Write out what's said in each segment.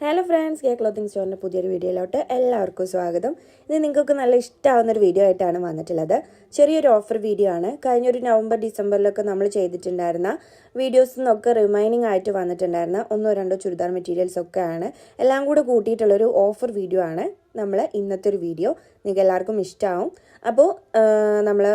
Hello friends, K clothing സ്റ്റോറിൻ്റെ പുതിയൊരു വീഡിയോയിലോട്ട് എല്ലാവർക്കും സ്വാഗതം. ഇത് നിങ്ങൾക്ക് നല്ല ഇഷ്ടമാവുന്നൊരു വീഡിയോ ആയിട്ടാണ് വന്നിട്ടുള്ളത്. ചെറിയൊരു ഓഫർ വീഡിയോ ആണ്. കഴിഞ്ഞൊരു നവംബർ ഡിസംബറിലൊക്കെ നമ്മൾ ചെയ്തിട്ടുണ്ടായിരുന്ന വീഡിയോസിൽ നിന്നൊക്കെ റിമൈനിങ് ആയിട്ട് വന്നിട്ടുണ്ടായിരുന്ന ഒന്നോ രണ്ടോ ചുരിദാർ മെറ്റീരിയൽസ് ഒക്കെ ആണ്. എല്ലാം കൂടെ കൂട്ടിയിട്ടുള്ളൊരു ഓഫർ വീഡിയോ ആണ് നമ്മൾ ഇന്നത്തെ ഒരു വീഡിയോ. നിങ്ങൾക്ക് എല്ലാവർക്കും ഇഷ്ടമാവും. അപ്പോൾ നമ്മൾ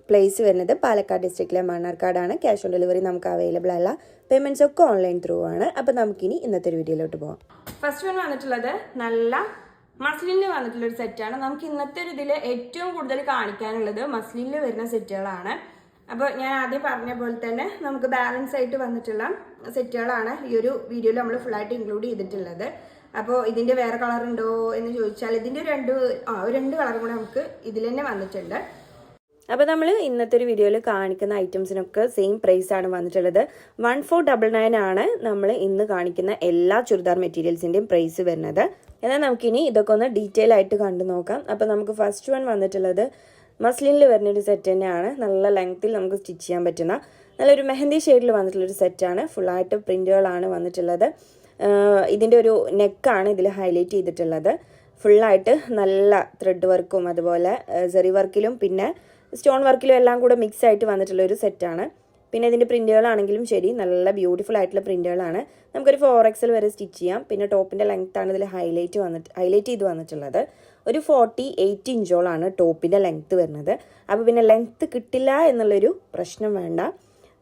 പ്ലേസ് വരുന്നത് പാലക്കാട് ഡിസ്ട്രിക്റ്റിലെ മണ്ണാർക്കാടാണ്. ക്യാഷ് ഓൺ ഡെലിവറി നമുക്ക് അവൈലബിൾ അല്ല. പേയ്മെൻറ്റ്സ് ഒക്കെ ഓൺലൈൻ ത്രൂ ആണ്. അപ്പോൾ നമുക്കിനി ഇന്നത്തെ ഒരു വീഡിയോയിലോട്ട് പോകാം. ഫസ്റ്റ് വൺ വന്നിട്ടുള്ളത് നല്ല മസ്ലിനിൽ വന്നിട്ടുള്ളൊരു സെറ്റാണ്. നമുക്ക് ഇന്നത്തെ ഒരു ഇതിൽ ഏറ്റവും കൂടുതൽ കാണിക്കാനുള്ളത് മസ്ലിനിൽ വരുന്ന സെറ്റുകളാണ്. അപ്പോൾ ഞാൻ ആദ്യം പറഞ്ഞ പോലെ തന്നെ നമുക്ക് ബാലൻസ് ആയിട്ട് വന്നിട്ടുള്ള സെറ്റുകളാണ് ഈ ഒരു വീഡിയോയിൽ നമ്മൾ ഫുള്ളായിട്ട് ഇൻക്ലൂഡ് ചെയ്തിട്ടുള്ളത്. അപ്പോൾ ഇതിൻ്റെ വേറെ കളർ ഉണ്ടോ എന്ന് ചോദിച്ചാൽ ഇതിൻ്റെ രണ്ട് കളറും കൂടെ നമുക്ക് ഇതിൽ തന്നെ വന്നിട്ടുണ്ട്. അപ്പോൾ നമ്മൾ ഇന്നത്തെ ഒരു വീഡിയോയിൽ കാണിക്കുന്ന ഐറ്റംസിനൊക്കെ സെയിം പ്രൈസ് ആണ് വന്നിട്ടുള്ളത്. 1499 ആണ് നമ്മൾ ഇന്ന് കാണിക്കുന്ന എല്ലാ ചുരിദാർ മെറ്റീരിയൽസിൻ്റെയും പ്രൈസ് വരുന്നത്. എന്നാൽ നമുക്കിനി ഇതൊക്കെ ഒന്ന് ഡീറ്റെയിൽ ആയിട്ട് കണ്ടു നോക്കാം. അപ്പോൾ നമുക്ക് ഫസ്റ്റ് വൺ വന്നിട്ടുള്ളത് മസ്ലിനിൽ വരുന്നൊരു സെറ്റ് തന്നെയാണ്. നല്ല ലെങ്ത്തിൽ നമുക്ക് സ്റ്റിച്ച് ചെയ്യാൻ പറ്റുന്ന നല്ലൊരു മെഹന്തി ഷെയ്ഡിൽ വന്നിട്ടുള്ളൊരു സെറ്റാണ്. ഫുള്ളായിട്ട് പ്രിൻറ്റുകളാണ് വന്നിട്ടുള്ളത്. ഇതിൻ്റെ ഒരു നെക്കാണ് ഇതിൽ ഹൈലൈറ്റ് ചെയ്തിട്ടുള്ളത്. ഫുള്ളായിട്ട് നല്ല ത്രെഡ് വർക്കും അതുപോലെ സെറി വർക്കിലും പിന്നെ സ്റ്റോൺ വർക്കിലും എല്ലാം കൂടെ മിക്സ് ആയിട്ട് വന്നിട്ടുള്ള ഒരു സെറ്റാണ്. പിന്നെ ഇതിൻ്റെ പ്രിൻറ്റുകളാണെങ്കിലും ശരി നല്ല ബ്യൂട്ടിഫുൾ ആയിട്ടുള്ള പ്രിൻറ്റുകളാണ്. നമുക്കൊരു 4XL വരെ സ്റ്റിച്ച് ചെയ്യാം. പിന്നെ ടോപ്പിൻ്റെ ലെങ്ത്താണ് ഇതിൽ ഹൈലൈറ്റ് ചെയ്ത് വന്നിട്ടുള്ളത്. ഒരു 48 ഇഞ്ചോളാണ് ടോപ്പിൻ്റെ ലെങ്ത്ത് വരുന്നത്. അപ്പോൾ പിന്നെ ലെങ്ത്ത് കിട്ടില്ല എന്നുള്ളൊരു പ്രശ്നം വേണ്ട.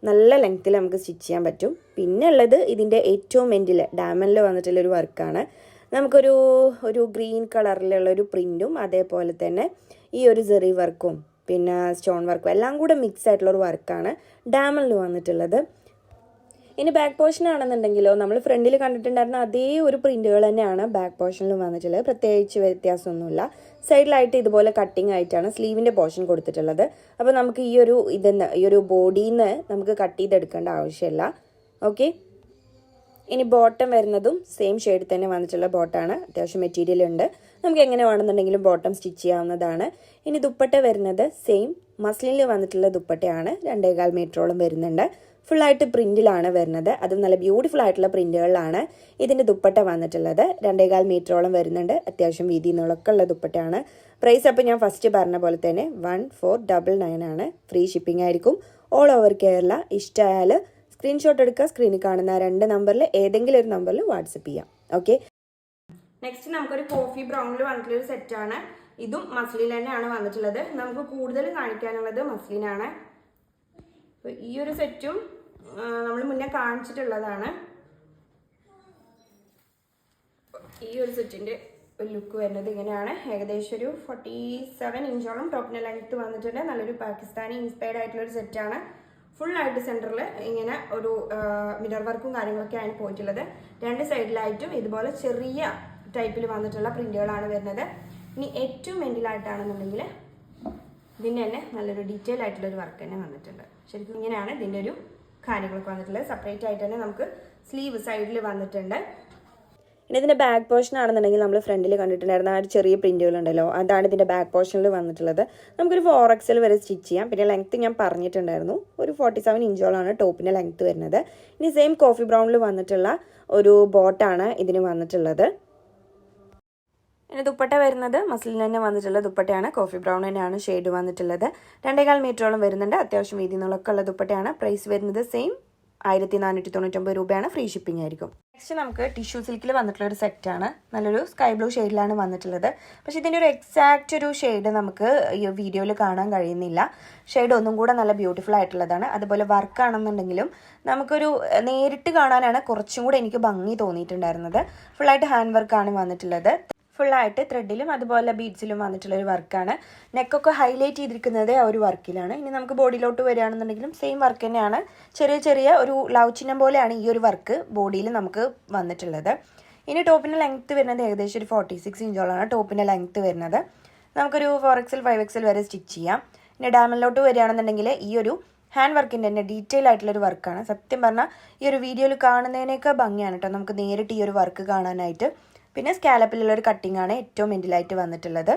നല്ല ലെങ്ത്തിൽ നമുക്ക് സ്റ്റിച്ച് ചെയ്യാൻ പറ്റും. പിന്നെ ഉള്ളത് ഇതിൻ്റെ ഏറ്റവും എൻഡിൽ ഡയമണ്ടിൽ വന്നിട്ടുള്ളൊരു വർക്കാണ്. നമുക്കൊരു ഗ്രീൻ കളറിലുള്ളൊരു പ്രിൻറ്റും അതേപോലെ തന്നെ ഈ ഒരു സെറി വർക്കും പിന്നെ സ്റ്റോൺ വർക്കും എല്ലാം കൂടെ മിക്സ് ആയിട്ടുള്ളൊരു വർക്കാണ് ഡയമണ്ടിൽ വന്നിട്ടുള്ളത്. ഇനി ബാക്ക് പോർഷൻ ആണെന്നുണ്ടെങ്കിലോ നമ്മൾ ഫ്രണ്ടിൽ കണ്ടിട്ടുണ്ടായിരുന്ന അതേ ഒരു പ്രിൻറ്റുകൾ തന്നെയാണ് ബാക്ക് പോർഷനിൽ വന്നിട്ടുള്ളത്. പ്രത്യേകിച്ച് വ്യത്യാസമൊന്നുമില്ല. സൈഡിലായിട്ട് ഇതുപോലെ കട്ടിങ് ആയിട്ടാണ് സ്ലീവിൻ്റെ പോർഷൻ കൊടുത്തിട്ടുള്ളത്. അപ്പോൾ നമുക്ക് ഈ ഒരു ബോഡിയിൽ നിന്ന് നമുക്ക് കട്ട് ചെയ്തെടുക്കേണ്ട ആവശ്യമില്ല. ഓക്കെ, ഇനി ബോട്ടം വരുന്നതും സെയിം ഷെയ്ഡ് തന്നെ വന്നിട്ടുള്ള ബോട്ടാണ്. അത്യാവശ്യം മെറ്റീരിയൽ ഉണ്ട്. നമുക്ക് എങ്ങനെ വേണമെന്നുണ്ടെങ്കിലും ബോട്ടം സ്റ്റിച്ച് ചെയ്യാവുന്നതാണ്. ഇനി ദുപ്പട്ട വരുന്നത് സെയിം മസ്ലിനിൽ വന്നിട്ടുള്ള ദുപ്പട്ടയാണ്. 2.25 മീറ്ററോളം വരുന്നുണ്ട്. ഫുള്ളായിട്ട് പ്രിൻറ്റിലാണ് വരുന്നത്. അതും നല്ല ബ്യൂട്ടിഫുൾ ആയിട്ടുള്ള പ്രിൻറ്റുകളിലാണ് ഇതിൻ്റെ ദുപ്പട്ട വന്നിട്ടുള്ളത്. 2.25 മീറ്ററോളം വരുന്നുണ്ട്. അത്യാവശ്യം വീതി നീളമൊക്കെ ഉള്ള ദുപ്പട്ടയാണ്. പ്രൈസ് അപ്പോൾ ഞാൻ ഫസ്റ്റ് പറഞ്ഞ പോലെ തന്നെ 1499 ആണ്. ഫ്രീ ഷിപ്പിംഗ് ആയിരിക്കും ഓൾ ഓവർ കേരള. ഇഷ്ടമായാൽ സ്ക്രീൻഷോട്ട് എടുക്കുക. സ്ക്രീനിൽ കാണുന്ന 2 നമ്പറിൽ ഏതെങ്കിലും ഒരു നമ്പറിൽ വാട്സപ്പ് ചെയ്യാം. ഓക്കെ, നെക്സ്റ്റ് നമുക്കൊരു കോഫി ബ്രൗണിൽ വന്നിട്ടുള്ളൊരു സെറ്റാണ്. ഇതും മസ്ലിൻ തന്നെയാണ് വന്നിട്ടുള്ളത്. നമുക്ക് കൂടുതൽ കാണിക്കാനുള്ളത് മസ്ലിനാണ്. അപ്പോൾ ഈ ഒരു സെറ്റും നമ്മൾ മുന്നേ കാണിച്ചിട്ടുള്ളതാണ്. ഈ ഒരു സെറ്റിൻ്റെ ഒരു ലുക്ക് വരുന്നത് ഇങ്ങനെയാണ്. ഏകദേശം ഒരു 47 ഇഞ്ചോളം ടോപ്പിൻ്റെ ലെങ്ത്ത് വന്നിട്ടുണ്ട്. നല്ലൊരു പാകിസ്ഥാനി ഇൻസ്പയർഡ് ആയിട്ടുള്ളൊരു സെറ്റാണ്. ഫുള്ളായിട്ട് സെൻറ്ററിൽ ഇങ്ങനെ ഒരു മിറർ വർക്കും കാര്യങ്ങളൊക്കെയാണ് പോയിട്ടുള്ളത്. 2 സൈഡിലായിട്ടും ഇതുപോലെ ചെറിയ ടൈപ്പിൽ വന്നിട്ടുള്ള പ്രിൻറ്റുകളാണ് വരുന്നത്. ഇനി ഏറ്റവും എൻഡിലായിട്ടാണെന്നുണ്ടെങ്കിൽ ഇതിൻ്റെ തന്നെ നല്ലൊരു ഡീറ്റെയിൽ ആയിട്ടുള്ളൊരു വർക്ക് തന്നെ വന്നിട്ടുണ്ട്. ശരിക്കും ഇങ്ങനെയാണ് ഇതിൻ്റെ ഒരു കാര്യങ്ങളൊക്കെ വന്നിട്ടുള്ളത്. സെപ്പറേറ്റ് ആയിട്ട് തന്നെ നമുക്ക് സ്ലീവ് സൈഡിൽ വന്നിട്ടുണ്ട്. ഇനി ഇതിൻ്റെ ബാക്ക് പോർഷൻ ആണെന്നുണ്ടെങ്കിൽ നമ്മൾ ഫ്രണ്ടിൽ കണ്ടിട്ടുണ്ടായിരുന്ന ആ ഒരു ചെറിയ പ്രിൻറ്റുകളുണ്ടല്ലോ, അതാണ് ഇതിൻ്റെ ബാക്ക് പോർഷനിൽ വന്നിട്ടുള്ളത്. നമുക്കൊരു 4XL വരെ സ്റ്റിച്ച് ചെയ്യാം. പിന്നെ ലെങ്ത്ത് ഞാൻ പറഞ്ഞിട്ടുണ്ടായിരുന്നു. ഒരു 47 ഇഞ്ചോളാണ് ടോപ്പിൻ്റെ ലെങ്ത്ത് വരുന്നത്. ഇനി സെയിം കോഫി ബ്രൗണിൽ വന്നിട്ടുള്ള ഒരു ബോട്ടാണ് ഇതിന് വന്നിട്ടുള്ളത്. ഇനി ദുപ്പട്ട വരുന്നത് മസ്ലിൻ തന്നെ വന്നിട്ടുള്ള ദുപ്പട്ടയാണ്. കോഫി ബ്രൗൺ തന്നെയാണ് ഷെയ്ഡ് വന്നിട്ടുള്ളത്. 2.25 മീറ്ററോളം വരുന്നുണ്ട്. അത്യാവശ്യം വീതി നീളമൊക്കെ ഉള്ള ദുപ്പട്ടയാണ്. പ്രൈസ് വരുന്നത് സെയിം 1499 രൂപയാണ്. ഫ്രീ ഷിപ്പിംഗ് ആയിരിക്കും. നെക്സ്റ്റ് നമുക്ക് ടിഷ്യൂ സിൽക്കിൽ വന്നിട്ടുള്ള ഒരു സെറ്റാണ്. നല്ലൊരു സ്കൈ ബ്ലൂ ഷെയ്ഡിലാണ് വന്നിട്ടുള്ളത്. പക്ഷേ ഇതിൻ്റെ ഒരു എക്സാക്റ്റ് ഒരു ഷെയ്ഡ് നമുക്ക് ഈ വീഡിയോയിൽ കാണാൻ കഴിയുന്നില്ല. ഷെയ്ഡ് ഒന്നും കൂടെ നല്ല ബ്യൂട്ടിഫുൾ ആയിട്ടുള്ളതാണ്. അതുപോലെ വർക്ക് ആണെന്നുണ്ടെങ്കിലും നമുക്കൊരു നേരിട്ട് കാണാനാണ് കുറച്ചും കൂടെ എനിക്ക് ഭംഗി തോന്നിയിട്ടുണ്ടായിരുന്നത്. ഫുള്ളായിട്ട് ഹാൻഡ് വർക്കാണ് വന്നിട്ടുള്ളത്. ഫുള്ളായിട്ട് ത്രെഡിലും അതുപോലെ ബീഡ്സിലും വന്നിട്ടുള്ളൊരു വർക്കാണ്. നെക്കൊക്കെ ഹൈലൈറ്റ് ചെയ്തിരിക്കുന്നത് ആ ഒരു വർക്കിലാണ്. ഇനി നമുക്ക് ബോഡിയിലോട്ട് വരികയാണെന്നുണ്ടെങ്കിലും സെയിം വർക്ക് തന്നെയാണ്. ചെറിയ ഒരു ലവ് ചിഹ്നം പോലെയാണ് ഈ ഒരു വർക്ക് ബോഡിയിൽ നമുക്ക് വന്നിട്ടുള്ളത്. ഇനി ടോപ്പിൻ്റെ ലെങ്ത്ത് വരുന്നത് ഏകദേശം ഒരു 46 ഇഞ്ചോളാണ് ടോപ്പിൻ്റെ ലെങ്ത്ത് വരുന്നത്. നമുക്കൊരു 4XL 5XL വരെ സ്റ്റിച്ച് ചെയ്യാം. ഇനി ഡയമണ്ടിലോട്ട് വരികയാണെന്നുണ്ടെങ്കിൽ ഈ ഒരു ഹാൻഡ് വർക്കിൻ്റെ തന്നെ ഡീറ്റെയിൽ ആയിട്ടുള്ളൊരു വർക്കാണ്. സത്യം പറഞ്ഞാൽ ഈ ഒരു വീഡിയോയിൽ കാണുന്നതിനേക്കാൾ ഭംഗിയാണ് കേട്ടോ നമുക്ക് നേരിട്ട് ഈ ഒരു വർക്ക് കാണാനായിട്ട്. പിന്നെ സ്കാലപ്പിലുള്ളൊരു കട്ടിംഗ് ആണ് ഏറ്റവും എൻഡിലായിട്ട് വന്നിട്ടുള്ളത്.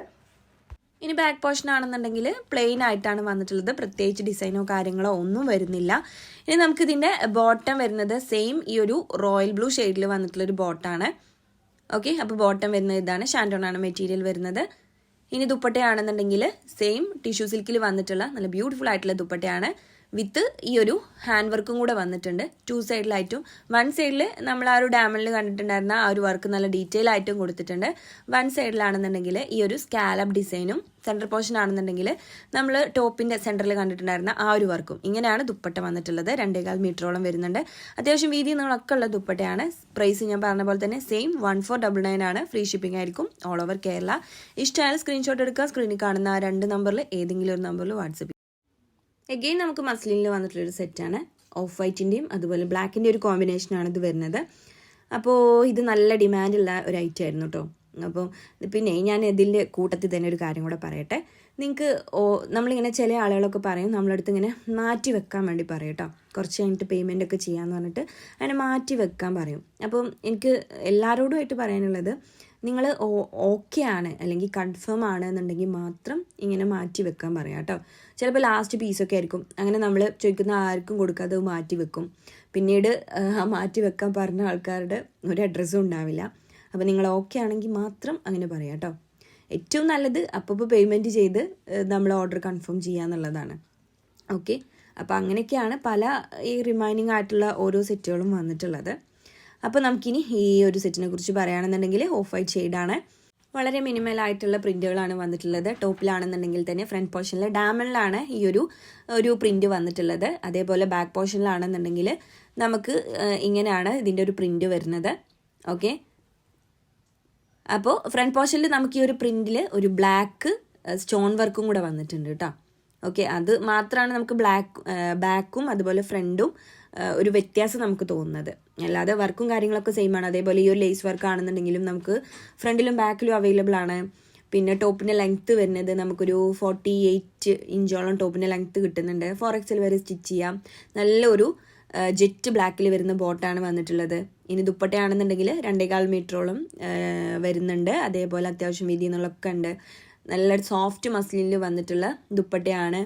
ഇനി ബാക്ക് പോർഷൻ ആണെന്നുണ്ടെങ്കിൽ പ്ലെയിൻ ആയിട്ടാണ് വന്നിട്ടുള്ളത്. പ്രത്യേകിച്ച് ഡിസൈനോ കാര്യങ്ങളോ ഒന്നും വരുന്നില്ല. ഇനി നമുക്കിതിൻ്റെ ബോട്ടം വരുന്നത് സെയിം ഈ ഒരു റോയൽ ബ്ലൂ ഷെയ്ഡിൽ വന്നിട്ടുള്ളൊരു ബോട്ടാണ്. ഓക്കെ, അപ്പോൾ ബോട്ടം വരുന്നത് ഇതാണ്. ഷാൻഡോൺ ആണ് മെറ്റീരിയൽ വരുന്നത്. ഇനി ദുപ്പട്ടയാണെന്നുണ്ടെങ്കിൽ സെയിം ടിഷ്യൂ സിൽക്കിൽ വന്നിട്ടുള്ള നല്ല ബ്യൂട്ടിഫുൾ ആയിട്ടുള്ള ദുപ്പട്ടയാണ്. വിത്ത് ഈ ഒരു ഹാൻഡ് വർക്കും കൂടെ വന്നിട്ടുണ്ട് 2 സൈഡിലായിട്ടും. 1 സൈഡിൽ നമ്മൾ ആ ഒരു ഡയമണ്ടിൽ കണ്ടിട്ടുണ്ടായിരുന്ന ആ ഒരു വർക്ക് നല്ല ഡീറ്റെയിൽ ആയിട്ടും കൊടുത്തിട്ടുണ്ട്. 1 സൈഡിലാണെന്നുണ്ടെങ്കിൽ ഈ ഒരു സ്കാലപ്പ് ഡിസൈനും സെൻറ്റർ പോർഷൻ ആണെന്നുണ്ടെങ്കിൽ നമ്മൾ ടോപ്പിൻ്റെ സെൻറ്ററിൽ കണ്ടിട്ടുണ്ടായിരുന്ന ആ ഒരു വർക്കും. ഇങ്ങനെയാണ് ദുപ്പട്ട വന്നിട്ടുള്ളത്. 2.25 മീറ്ററോളം വരുന്നുണ്ട്. അത്യാവശ്യം വീതി നിങ്ങളൊക്കെ ഉള്ള ദുപ്പട്ടയാണ്. പ്രൈസ് ഞാൻ പറഞ്ഞ പോലെ തന്നെ സെയിം 1499 ആണ്. ഫ്രീ ഷിപ്പിംഗ് ആയിരിക്കും ഓൾ ഓവർ കേരള. ഇഷ്ടമായാലും സ്ക്രീൻഷോട്ട് എടുക്കുക. സ്ക്രീനിൽ കാണുന്ന ആ 2 നമ്പറിൽ ഏതെങ്കിലും ഒരു നമ്പറിൽ വാട്സപ്പ്. എഗെയിൻ നമുക്ക് മസ്ലിനിൽ വന്നിട്ടുള്ളൊരു സെറ്റാണ്. ഓഫ് വൈറ്റിൻ്റെയും അതുപോലെ ബ്ലാക്കിൻ്റെ ഒരു കോമ്പിനേഷനാണ് ഇത് വരുന്നത്. അപ്പോൾ ഇത് നല്ല ഡിമാൻഡുള്ള ഒരു ഐറ്റം ആയിരുന്നു കേട്ടോ. അപ്പോൾ പിന്നെ ഞാൻ ഇതിൻ്റെ കൂട്ടത്തിൽ തന്നെ ഒരു കാര്യം കൂടെ പറയട്ടെ. നിങ്ങൾക്ക് നമ്മളിങ്ങനെ ചില ആളുകളൊക്കെ പറയും നമ്മളടുത്ത് ഇങ്ങനെ മാറ്റി വെക്കാൻ വേണ്ടി പറയും കേട്ടോ. കുറച്ച് കഴിഞ്ഞിട്ട് പേയ്മെൻ്റ് ഒക്കെ ചെയ്യാമെന്ന് പറഞ്ഞിട്ട് അങ്ങനെ മാറ്റി വെക്കാൻ പറയും. അപ്പം എനിക്ക് എല്ലാവരോടുമായിട്ട് പറയാനുള്ളത്, നിങ്ങൾ ഓക്കെ ആണ് അല്ലെങ്കിൽ കൺഫേം ആണ് എന്നുണ്ടെങ്കിൽ മാത്രം ഇങ്ങനെ മാറ്റി വെക്കാൻ പറയാം കേട്ടോ. ചിലപ്പോൾ ലാസ്റ്റ് പീസൊക്കെ ആയിരിക്കും. അങ്ങനെ നമ്മൾ ചോദിക്കുന്ന ആർക്കും കൊടുക്കാതെ മാറ്റി വെക്കും. പിന്നീട് മാറ്റി വെക്കാൻ പറഞ്ഞ ആൾക്കാരുടെ ഒരു അഡ്രസ്സും ഉണ്ടാവില്ല. അപ്പോൾ നിങ്ങൾ ഓക്കെ ആണെങ്കിൽ മാത്രം അങ്ങനെ പറയാം കേട്ടോ. ഏറ്റവും നല്ലത് അപ്പോൾ പേയ്മെൻറ്റ് ചെയ്ത് നമ്മൾ ഓർഡർ കൺഫേം ചെയ്യുക എന്നുള്ളതാണ്. ഓക്കെ, അപ്പോൾ അങ്ങനെയൊക്കെയാണ് പല ഈ റിമൈനിങ് ആയിട്ടുള്ള ഓരോ സെറ്റുകളും വന്നിട്ടുള്ളത്. അപ്പോൾ നമുക്കിനി ഈ ഒരു സെറ്റിനെ കുറിച്ച് പറയുകയാണെന്നുണ്ടെങ്കിൽ ഓഫ് വൈറ്റ് ഷെയ്ഡാണ്. വളരെ മിനിമൽ ആയിട്ടുള്ള പ്രിൻറ്റുകളാണ് വന്നിട്ടുള്ളത്. ടോപ്പിലാണെന്നുണ്ടെങ്കിൽ തന്നെ ഫ്രണ്ട് പോർഷനിൽ ഡയമണ്ടിലാണ് ഈ ഒരു പ്രിൻറ്റ് വന്നിട്ടുള്ളത്. അതേപോലെ ബാക്ക് പോർഷനിലാണെന്നുണ്ടെങ്കിൽ നമുക്ക് ഇങ്ങനെയാണ് ഇതിൻ്റെ ഒരു പ്രിൻറ്റ് വരുന്നത്. ഓക്കെ, അപ്പോൾ ഫ്രണ്ട് പോർഷനിൽ നമുക്ക് ഈ ഒരു പ്രിൻറ്റിൽ ഒരു ബ്ലാക്ക് സ്റ്റോൺ വർക്കും കൂടെ വന്നിട്ടുണ്ട് കേട്ടോ. ഓക്കെ, അത് മാത്രമാണ് നമുക്ക് ബാക്കും അതുപോലെ ഫ്രണ്ടും ഒരു വ്യത്യാസം നമുക്ക് തോന്നുന്നത്. അല്ലാതെ വർക്കും കാര്യങ്ങളൊക്കെ സെയിം ആണ്. അതേപോലെ ഈ ഒരു ലേസ് വർക്ക് ആണെന്നുണ്ടെങ്കിലും നമുക്ക് ഫ്രണ്ടിലും ബാക്കിലും അവൈലബിൾ ആണ്. പിന്നെ ടോപ്പിൻ്റെ ലെങ്ത്ത് വരുന്നത് നമുക്കൊരു 48 ഇഞ്ചോളം ടോപ്പിൻ്റെ ലെങ്ത്ത് കിട്ടുന്നുണ്ട്. 4XL വരെ സ്റ്റിച്ച് ചെയ്യാം. നല്ലൊരു ജെറ്റ് ബ്ലാക്കിൽ വരുന്ന ബോട്ടാണ് വന്നിട്ടുള്ളത്. ഇനി ദുപ്പട്ടയാണെന്നുണ്ടെങ്കിൽ 2.25 മീറ്ററോളം വരുന്നുണ്ട്. അതേപോലെ അത്യാവശ്യം വീതി എന്നുള്ളതൊക്കെ ഉണ്ട്. നല്ല സോഫ്റ്റ് മസ്ലിനിൽ വന്നിട്ടുള്ള ദുപ്പട്ടയാണ്.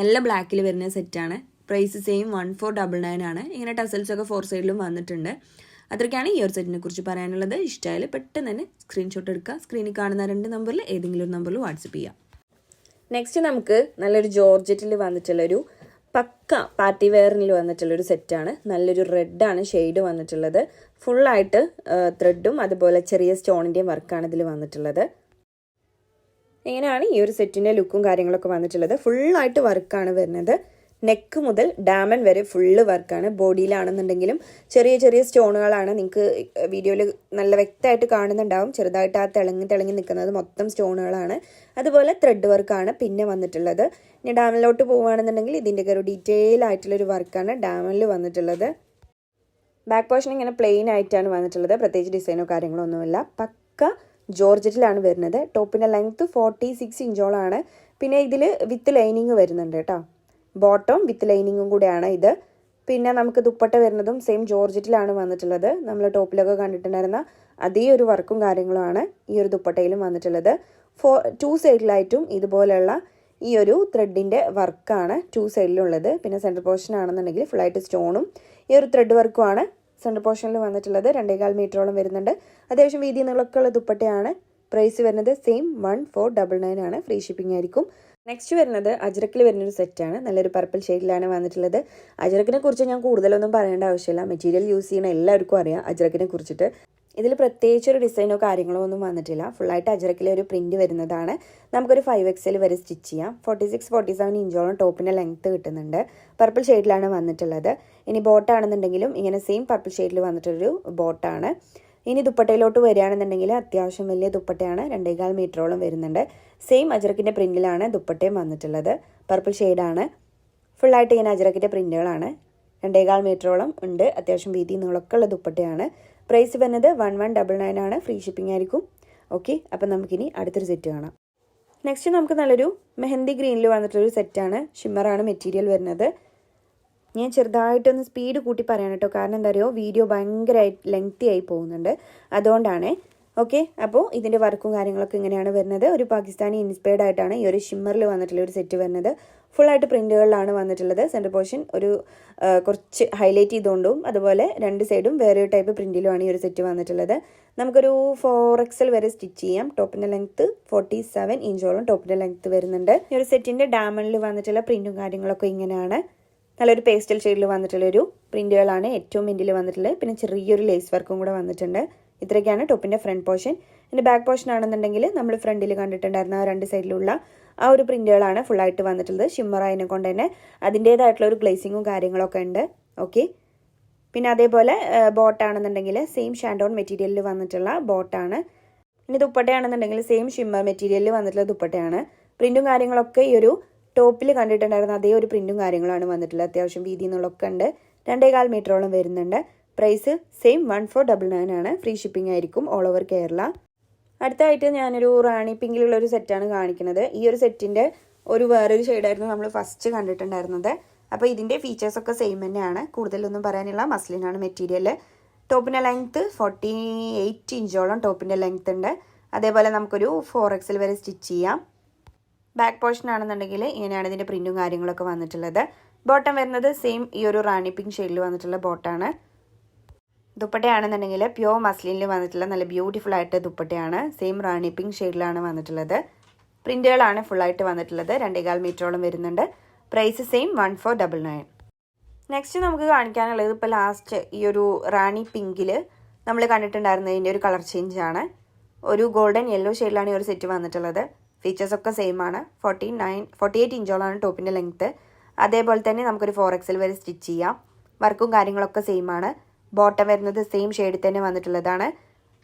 നല്ല ബ്ലാക്കിൽ വരുന്ന സെറ്റാണ്. പ്രൈസ് സെയിം 1499 ആണ്. ഇങ്ങനെ ടസൽസൊക്കെ 4 സൈഡിലും വന്നിട്ടുണ്ട്. അത്രയ്ക്കാണ് ഈ ഒരു സെറ്റിനെ കുറിച്ച് പറയാനുള്ളത്. ഇഷ്ടമായാലും പെട്ടെന്ന് തന്നെ സ്ക്രീൻഷോട്ട് എടുക്കുക. സ്ക്രീനിൽ കാണുന്ന 2 നമ്പറിൽ ഏതെങ്കിലും ഒരു നമ്പറിൽ വാട്സപ്പ് ചെയ്യാം. നെക്സ്റ്റ് നമുക്ക് നല്ലൊരു ജോർജറ്റിൽ വന്നിട്ടുള്ളൊരു പക്ക പാർട്ടി വെയറിൽ വന്നിട്ടുള്ളൊരു സെറ്റാണ്. നല്ലൊരു റെഡാണ് ഷെയ്ഡ് വന്നിട്ടുള്ളത്. ഫുള്ളായിട്ട് ത്രെഡും അതുപോലെ ചെറിയ സ്റ്റോണിൻ്റെയും വർക്കാണ് ഇതിൽ വന്നിട്ടുള്ളത്. ഇങ്ങനെയാണ് ഈ ഒരു സെറ്റിൻ്റെ ലുക്കും കാര്യങ്ങളൊക്കെ വന്നിട്ടുള്ളത്. ഫുള്ളായിട്ട് വർക്കാണ് വരുന്നത്. നെക്ക് മുതൽ ഡയമണ്ട് വരെ ഫുള്ള് വർക്കാണ്. ബോഡിയിലാണെന്നുണ്ടെങ്കിലും ചെറിയ ചെറിയ സ്റ്റോണുകളാണ്. നിങ്ങൾക്ക് വീഡിയോയിൽ നല്ല വ്യക്തമായിട്ട് കാണുന്നുണ്ടാവും. ചെറുതായിട്ട് ആ തിളങ്ങി നിൽക്കുന്നത് മൊത്തം സ്റ്റോണുകളാണ്. അതുപോലെ ത്രെഡ് വർക്കാണ് പിന്നെ വന്നിട്ടുള്ളത്. ഇനി ഡയമണ്ടിലോട്ട് പോവുകയാണെന്നുണ്ടെങ്കിൽ ഇതിൻ്റെയൊക്കെ ഒരു ഡീറ്റെയിൽ ആയിട്ടുള്ളൊരു വർക്കാണ് ഡയമണ്ടിൽ വന്നിട്ടുള്ളത്. ബാക്ക് പോർഷൻ ഇങ്ങനെ പ്ലെയിൻ ആയിട്ടാണ് വന്നിട്ടുള്ളത്. പ്രത്യേകിച്ച് ഡിസൈനോ കാര്യങ്ങളോ ഒന്നുമില്ല. പക്ക ജോർജറ്റിലാണ് വരുന്നത്. ടോപ്പിൻ്റെ ലെങ്ത്ത് 46 ഇഞ്ചോളാണ്. പിന്നെ ഇതിൽ വിത്ത് ലൈനിങ് വരുന്നുണ്ട് കേട്ടോ. ബോട്ടം വിത്ത് ലൈനിങ്ങും കൂടെയാണ് ഇത്. പിന്നെ നമുക്ക് ദുപ്പട്ട വരുന്നതും സെയിം ജോർജറ്റിലാണ് വന്നിട്ടുള്ളത്. നമ്മൾ ടോപ്പിലൊക്കെ കണ്ടിട്ടുണ്ടായിരുന്ന അതേ ഒരു വർക്കും കാര്യങ്ങളുമാണ് ഈ ഒരു ദുപ്പട്ടയിലും വന്നിട്ടുള്ളത്. 2 സൈഡിലായിട്ടും ഇതുപോലെയുള്ള ഈ ഒരു ത്രെഡിൻ്റെ വർക്കാണ് 2 സൈഡിലുള്ളത്. പിന്നെ സെൻറ്റർ പോർഷൻ ആണെന്നുണ്ടെങ്കിൽ ഫുള്ളായിട്ട് സ്റ്റോണും ഈ ഒരു ത്രെഡ് വർക്കുമാണ് സെൻറ്റർ പോർഷനിൽ വന്നിട്ടുള്ളത്. 2.25 മീറ്ററോളം വരുന്നുണ്ട്. അത്യാവശ്യം വീതി നീളമൊക്കെ ഉള്ള ദുപ്പട്ടയാണ്. പ്രൈസ് വരുന്നത് സെയിം 1499 ആണ്. ഫ്രീ ഷിപ്പിംഗ് ആയിരിക്കും. നെക്സ്റ്റ് വരുന്നത് അജ്രക്കിൽ വരുന്നൊരു സെറ്റാണ്. നല്ലൊരു പർപ്പിൾ ഷെയ്ഡിലാണ് വന്നിട്ടുള്ളത്. അജ്രക്കിനെ കുറിച്ച് ഞാൻ കൂടുതലൊന്നും പറയേണ്ട ആവശ്യമില്ല. മെറ്റീരിയൽ യൂസ് ചെയ്യുന്ന എല്ലാവർക്കും അറിയാം അജ്രക്കിനെ കുറിച്ചിട്ട്. ഇതിൽ പ്രത്യേകിച്ച് ഒരു ഡിസൈനോ കാര്യങ്ങളോ ഒന്നും വന്നിട്ടില്ല. ഫുള്ളായിട്ട് അജ്രക്കിലെ ഒരു പ്രിൻറ്റ് വരുന്നതാണ്. നമുക്കൊരു 5XL വരെ സ്റ്റിച്ച് ചെയ്യാം. 46-47 ഇഞ്ചോളം ടോപ്പിൻ്റെ ലെങ്ത്ത് കിട്ടുന്നുണ്ട്. പർപ്പിൾ ഷെയ്ഡിലാണ് വന്നിട്ടുള്ളത്. ഇനി ബോട്ടാണെന്നുണ്ടെങ്കിലും ഇങ്ങനെ സെയിം പർപ്പിൾ ഷെയ്ഡിൽ വന്നിട്ടൊരു ബോട്ടാണ്. ഇനി ദുപ്പട്ടയിലോട്ട് വരികയാണെന്നുണ്ടെങ്കിൽ അത്യാവശ്യം വലിയ ദുപ്പട്ടയാണ്. 2.25 മീറ്ററോളം വരുന്നുണ്ട്. സെയിം അജ്രക്കിൻ്റെ പ്രിൻറ്റിലാണ് ദുപ്പട്ടയും വന്നിട്ടുള്ളത്. പർപ്പിൾ ഷെയ്ഡാണ്. ഫുള്ളായിട്ട് ഇങ്ങനെ അജ്രക്കിൻ്റെ പ്രിൻറ്റുകളാണ്. 2.25 മീറ്ററോളം ഉണ്ട്. അത്യാവശ്യം വീതി നീളമൊക്കെ ഉള്ള ദുപ്പട്ടയാണ്. പ്രൈസ് വരുന്നത് 1199 ആണ്. ഫ്രീ ഷിപ്പിംഗ് ആയിരിക്കും. ഓക്കെ, അപ്പം നമുക്കിനി അടുത്തൊരു സെറ്റ് കാണാം. നെക്സ്റ്റ് നമുക്ക് നല്ലൊരു മെഹന്തി ഗ്രീനിൽ വന്നിട്ടുള്ളൊരു സെറ്റാണ്. ഷിമ്മറാണ് മെറ്റീരിയൽ വരുന്നത്. ഞാൻ ചെറുതായിട്ടൊന്ന് സ്പീഡ് കൂട്ടി പറയാൻ കേട്ടോ. കാരണം എന്താ പറയുക, വീഡിയോ ഭയങ്കരമായിട്ട് ലെങ്തി ആയി പോകുന്നുണ്ട്. അതുകൊണ്ടാണ്. ഓക്കെ, അപ്പോൾ ഇതിൻ്റെ വർക്കും കാര്യങ്ങളൊക്കെ ഇങ്ങനെയാണ് വരുന്നത്. ഒരു പാകിസ്ഥാനി ഇൻസ്പയർഡ് ആയിട്ടാണ് ഈ ഒരു ഷിമ്മറിൽ വന്നിട്ടുള്ള ഒരു സെറ്റ് വരുന്നത്. ഫുള്ളായിട്ട് പ്രിൻറ്റുകളിലാണ് വന്നിട്ടുള്ളത്. സെൻറ്റർ പോർഷൻ ഒരു കുറച്ച് ഹൈലൈറ്റ് ചെയ്തുകൊണ്ടും അതുപോലെ രണ്ട് സൈഡും വേറെ ഒരു ടൈപ്പ് പ്രിൻറ്റിലുമാണ് ഈ ഒരു സെറ്റ് വന്നിട്ടുള്ളത്. നമുക്കൊരു 4XL വരെ സ്റ്റിച്ച് ചെയ്യാം. ടോപ്പിൻ്റെ ലെങ്ത്ത് 47 ഇഞ്ചോളം ടോപ്പിൻ്റെ ലെങ്ത്ത് വരുന്നുണ്ട്. ഈ ഒരു സെറ്റിൻ്റെ ഡാമണിൽ വന്നിട്ടുള്ള പ്രിൻറ്റും കാര്യങ്ങളൊക്കെ ഇങ്ങനെയാണ്. നല്ലൊരു പേസ്റ്റൽ ഷെയ്ഡിൽ വന്നിട്ടുള്ളൊരു പ്രിൻറ്റുകളാണ് ഏറ്റവും എൻഡിൽ വന്നിട്ടുള്ളത്. പിന്നെ ചെറിയൊരു ലേസ് വർക്കും കൂടെ വന്നിട്ടുണ്ട്. ഇത്രയൊക്കെയാണ് ടോപ്പിൻ്റെ ഫ്രണ്ട് പോർഷൻ. ഇതിൻ്റെ ബാക്ക് പോർഷൻ ആണെന്നുണ്ടെങ്കിൽ നമ്മൾ ഫ്രണ്ടിൽ കണ്ടിട്ടുണ്ടായിരുന്ന ആ രണ്ട് സൈഡിലുള്ള ആ ഒരു പ്രിൻറ്റുകളാണ് ഫുള്ളായിട്ട് വന്നിട്ടുള്ളത്. ഷിമ്മർ ആയതിനെ കൊണ്ട് തന്നെ അതിൻ്റേതായിട്ടുള്ള ഒരു ഗ്ലേസിങ്ങും കാര്യങ്ങളൊക്കെ ഉണ്ട്. ഓക്കെ, പിന്നെ അതേപോലെ ബോട്ടാണെന്നുണ്ടെങ്കിൽ സെയിം ഷാൻഡോൺ മെറ്റീരിയലിൽ വന്നിട്ടുള്ള ബോട്ടാണ്. ഇനി ദുപ്പട്ടയാണെന്നുണ്ടെങ്കിൽ സെയിം ഷിമ്മർ മെറ്റീരിയലിൽ വന്നിട്ടുള്ള ദുപ്പട്ടയാണ്. പ്രിൻറ്റും കാര്യങ്ങളൊക്കെ ഈ ഒരു ടോപ്പിൽ കണ്ടിട്ടുണ്ടായിരുന്ന അതേ ഒരു പ്രിൻറ്റും കാര്യങ്ങളാണ് വന്നിട്ടുള്ളത്. അത്യാവശ്യം വീതി എന്നുള്ളതൊക്കെ ഉണ്ട്. 2.25 മീറ്ററോളം വരുന്നുണ്ട്. പ്രൈസ് സെയിം 1499 ആണ്. ഫ്രീ ഷിപ്പിംഗ് ആയിരിക്കും ഓൾ ഓവർ കേരള. അടുത്തായിട്ട് ഞാനൊരു റാണി പിങ്കിലുള്ള ഒരു സെറ്റാണ് കാണിക്കുന്നത്. ഈ ഒരു സെറ്റിൻ്റെ വേറൊരു ഷെയ്ഡായിരുന്നു നമ്മൾ ഫസ്റ്റ് കണ്ടിട്ടുണ്ടായിരുന്നത്. അപ്പോൾ ഇതിൻ്റെ ഫീച്ചേഴ്സൊക്കെ സെയിം തന്നെയാണ്. കൂടുതലൊന്നും പറയാനുള്ള മസ്ലിനാണ് മെറ്റീരിയൽ. ടോപ്പിൻ്റെ ലെങ്ത്ത് 48 ഇഞ്ചോളം ടോപ്പിൻ്റെ ലെങ്ത്ത് ഉണ്ട്. അതേപോലെ നമുക്കൊരു 4XL വരെ സ്റ്റിച്ച് ചെയ്യാം. ബാക്ക് പോർഷൻ ആണെന്നുണ്ടെങ്കിൽ ഇങ്ങനെയാണ് ഇതിൻ്റെ പ്രിൻറ്റും കാര്യങ്ങളൊക്കെ വന്നിട്ടുള്ളത്. ബോട്ടം വരുന്നത് സെയിം ഈ ഒരു റാണി പിങ്ക് ഷെയ്ഡിൽ വന്നിട്ടുള്ള ബോട്ടാണ്. ദുപ്പട്ടയാണെന്നുണ്ടെങ്കിൽ പ്യോർ മസ്ലിനിൽ വന്നിട്ടുള്ള നല്ല ബ്യൂട്ടിഫുൾ ആയിട്ട് ദുപ്പട്ടയാണ്. സെയിം റാണി പിങ്ക് ഷെയ്ഡിലാണ് വന്നിട്ടുള്ളത്. പ്രിൻറ്റുകളാണ് ഫുള്ളായിട്ട് വന്നിട്ടുള്ളത്. 2.25 മീറ്ററോളം വരുന്നുണ്ട്. Price same 1499. നെക്സ്റ്റ് നമുക്ക് കാണിക്കാനുള്ളത് ഇപ്പോൾ ലാസ്റ്റ് ഈ ഒരു റാണി പിങ്കിൽ നമ്മൾ കണ്ടിട്ടുണ്ടായിരുന്നതിൻ്റെ ഒരു കളർ ചേഞ്ച് ആണ്. ഒരു ഗോൾഡൻ യെല്ലോ ഷെയ്ഡിലാണ് ഈ ഒരു സെറ്റ് വന്നിട്ടുള്ളത്. ഫീച്ചേഴ്സൊക്കെ സെയിം ആണ്. 48 ഇഞ്ചോളാണ് ടോപ്പിൻ്റെ ലെങ്ത്ത്. അതേപോലെ തന്നെ നമുക്കൊരു 4XL വരെ സ്റ്റിച്ച് ചെയ്യാം. വർക്കും കാര്യങ്ങളൊക്കെ സെയിം ആണ്. ബോട്ടം വരുന്നത് സെയിം ഷെയ്ഡിൽ തന്നെ വന്നിട്ടുള്ളതാണ്.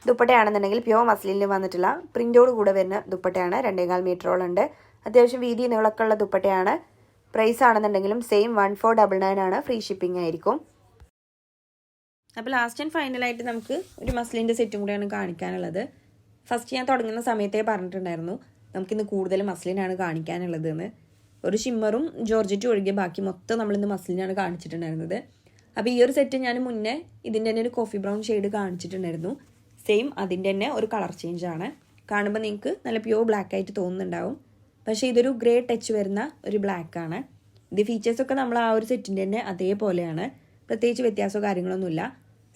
ദുപ്പട്ടയാണെന്നുണ്ടെങ്കിൽ പ്യോർ മസ്ലിനിൽ വന്നിട്ടുള്ള പ്രിൻറ്റോട് കൂടെ വരുന്ന ദുപ്പട്ടയാണ്. 2.25 മീറ്ററോളം ഉണ്ട്. അത്യാവശ്യം വീതി നീളമൊക്കെ ഉള്ള ദുപ്പട്ടയാണ്. പ്രൈസ് ആണെന്നുണ്ടെങ്കിലും സെയിം 1499 ആണ്. ഫ്രീ ഷിപ്പിംഗ് ആയിരിക്കും. അപ്പോൾ ലാസ്റ്റ് ആൻഡ് ഫൈനലായിട്ട് നമുക്ക് ഒരു മസ്ലിൻ്റെ സെറ്റും കൂടെയാണ് കാണിക്കാനുള്ളത്. ഫസ്റ്റ് ഞാൻ തുടങ്ങുന്ന സമയത്തേ പറഞ്ഞിട്ടുണ്ടായിരുന്നു നമുക്കിന്ന് കൂടുതൽ മസ്ലിനാണ് കാണിക്കാനുള്ളതെന്ന്. ഒരു ഷിമ്മറും ജോർജറ്റും ഒഴികെ ബാക്കി മൊത്തം നമ്മളിന്ന് മസ്ലിനാണ് കാണിച്ചിട്ടുണ്ടായിരുന്നത്. അപ്പോൾ ഈ ഒരു സെറ്റ് ഞാൻ മുന്നേ ഇതിൻ്റെ തന്നെ ഒരു കോഫി ബ്രൗൺ ഷെയ്ഡ് കാണിച്ചിട്ടുണ്ടായിരുന്നു. സെയിം അതിൻ്റെ തന്നെ ഒരു കളർ ചേഞ്ച് ആണ്. കാണുമ്പോൾ നിങ്ങൾക്ക് നല്ല പ്യൂർ ബ്ലാക്ക് ആയിട്ട് തോന്നുന്നുണ്ടാവും. പക്ഷേ ഇതൊരു ഗ്രേ ടച്ച് വരുന്ന ഒരു ബ്ലാക്ക് ആണ്. ഇത് ഫീച്ചേഴ്സൊക്കെ നമ്മൾ ആ ഒരു സെറ്റിൻ്റെ തന്നെ അതേപോലെയാണ്. പ്രത്യേകിച്ച് വ്യത്യാസമോ കാര്യങ്ങളൊന്നുമില്ല.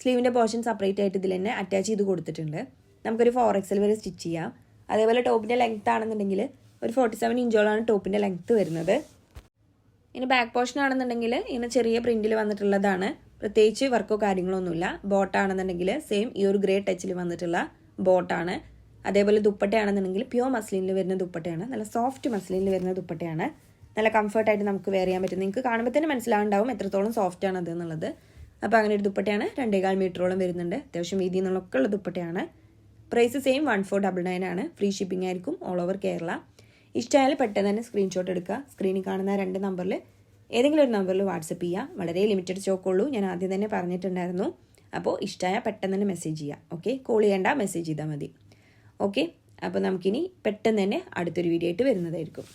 സ്ലീവിൻ്റെ പോർഷൻ സെപ്പറേറ്റ് ആയിട്ട് ഇതിൽ തന്നെ അറ്റാച്ച് ചെയ്ത് കൊടുത്തിട്ടുണ്ട്. നമുക്കൊരു 4XL വരെ സ്റ്റിച്ച് ചെയ്യാം. അതേപോലെ ടോപ്പിൻ്റെ ലെങ്ത്ത് ആണെന്നുണ്ടെങ്കിൽ ഒരു 47 ഇഞ്ചോളാണ് ടോപ്പിൻ്റെ ലെങ്ത്ത് വരുന്നത്. ഇനി ബാക്ക് പോർഷൻ ആണെന്നുണ്ടെങ്കിൽ ഇങ്ങനെ ചെറിയ പ്രിൻറ്റിൽ വന്നിട്ടുള്ളതാണ്. പ്രത്യേകിച്ച് വർക്കോ കാര്യങ്ങളൊന്നുമില്ല. ബോട്ടാണെന്നുണ്ടെങ്കിൽ സെയിം ഈ ഒരു ഗ്രേ ടച്ചിൽ വന്നിട്ടുള്ള ബോട്ടാണ്. അതേപോലെ ദുപ്പട്ടയാണെന്നുണ്ടെങ്കിൽ പ്യോർ മസ്ലിനിൽ വരുന്ന ദുപ്പട്ടയാണ്. നല്ല സോഫ്റ്റ് മസ്ലിനിൽ വരുന്ന ദുപ്പട്ടയാണ്. നല്ല കംഫർട്ടായിട്ട് നമുക്ക് വെയർ ചെയ്യാൻ പറ്റും. നിങ്ങൾക്ക് കാണുമ്പോൾ തന്നെ മനസ്സിലാവുണ്ടാവും എത്രത്തോളം സോഫ്റ്റ് ആണ് അത് എന്നുള്ളത്. അപ്പോൾ അങ്ങനെ ഒരു ദുപ്പട്ടയാണ്. 2.25 മീറ്ററോളം വരുന്നുണ്ട്. അത്യാവശ്യം വീതി എന്നുള്ളൊക്കെ ഉള്ള ദുപ്പട്ടയാണ്. പ്രൈസ് സെയിം 1499 ആണ്. ഫ്രീ ഷിപ്പിംഗ് ആയിരിക്കും ഓൾ ഓവർ കേരള. ഇഷ്ടമായാലും പെട്ടെന്ന് തന്നെ സ്ക്രീൻഷോട്ട് എടുക്കുക. സ്ക്രീനിൽ കാണുന്ന 2 നമ്പറിൽ ഏതെങ്കിലും ഒരു നമ്പറിൽ വാട്സപ്പ് ചെയ്യുക. വളരെ ലിമിറ്റഡ് സ്റ്റോക്കുള്ളൂ. ഞാൻ ആദ്യം തന്നെ പറഞ്ഞിട്ടുണ്ടായിരുന്നു. അപ്പോൾ ഇഷ്ടമായാൽ പെട്ടെന്ന് തന്നെ മെസ്സേജ് ചെയ്യുക. ഓക്കെ, കോൾ ചെയ്യേണ്ട, മെസ്സേജ് ചെയ്താൽ മതി. ഓക്കെ, അപ്പോൾ നമുക്കിനി പെട്ടെന്ന് തന്നെ അടുത്തൊരു വീഡിയോ ആയിട്ട് വരുന്നതായിരിക്കും.